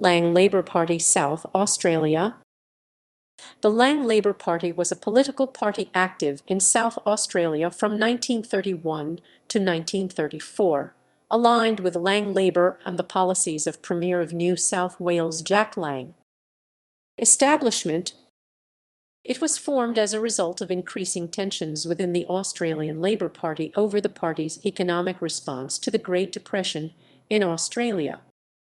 Lang Labour Party South Australia. The Lang Labour Party was a political party active in South Australia from 1931 to 1934, aligned with Lang Labour and the policies of Premier of New South Wales Jack Lang. Establishment. It was formed as a result of increasing tensions within the Australian Labor Party over the party's economic response to the Great Depression in Australia.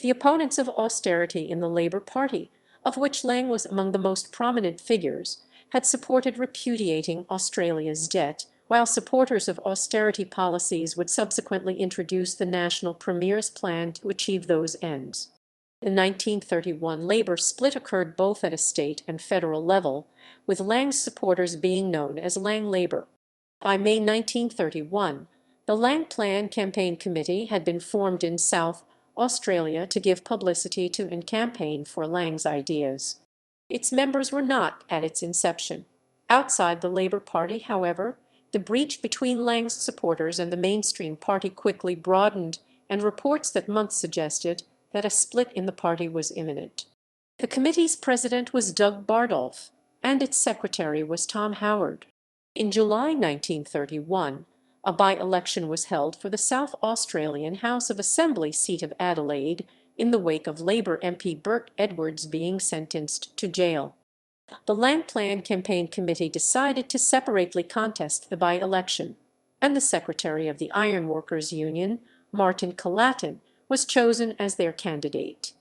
The opponents of austerity in the Labor Party, of which Lang was among the most prominent figures, had supported repudiating Australia's debt, while supporters of austerity policies would subsequently introduce the National Premier's plan to achieve those ends. The 1931 Labor split occurred both at a state and federal level, with Lang's supporters being known as Lang Labor. By May 1931, the Lang Plan Campaign Committee had been formed in South Australia to give publicity to and campaign for Lang's ideas. Its members were not at its inception. Outside the Labor Party, however, the breach between Lang's supporters and the mainstream party quickly broadened, and reports that month suggested that a split in the party was imminent. The committee's president was Doug Bardolph, and its secretary was Tom Howard. In July 1931, a by-election was held for the South Australian House of Assembly seat of Adelaide, in the wake of Labor MP Bert Edwards being sentenced to jail. The Lang Plan Campaign Committee decided to separately contest the by-election, and the secretary of the Ironworkers Union, Martin Collatin, was chosen as their candidate.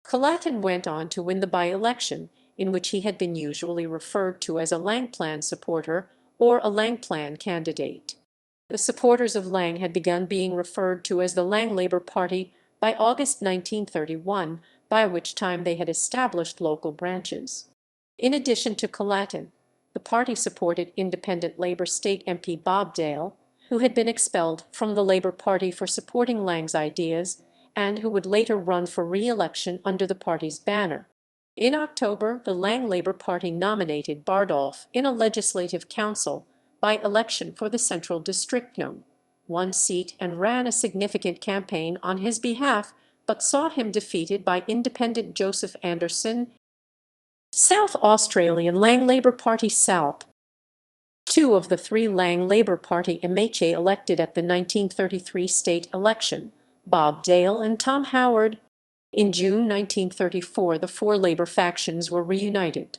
Collatin went on to win the by-election, in which he had been usually referred to as a Lang Plan supporter or a Lang Plan candidate. The supporters of Lang had begun being referred to as the Lang Labour Party by August 1931, by which time they had established local branches. In addition to Collatin, the party supported independent Labour state MP Bob Dale, who had been expelled from the Labour Party for supporting Lang's ideas, and who would later run for re-election under the party's banner. In October, the Lang Labour Party nominated Bardolph in a legislative council by election for the Central District No. 1 seat and ran a significant campaign on his behalf, but saw him defeated by independent Joseph Anderson. South Australian Lang Labour Party South. Two of the three Lang Labour Party MHA elected at the 1933 state election, Bob Dale and Tom Howard. In June 1934, the four Labour factions were reunited.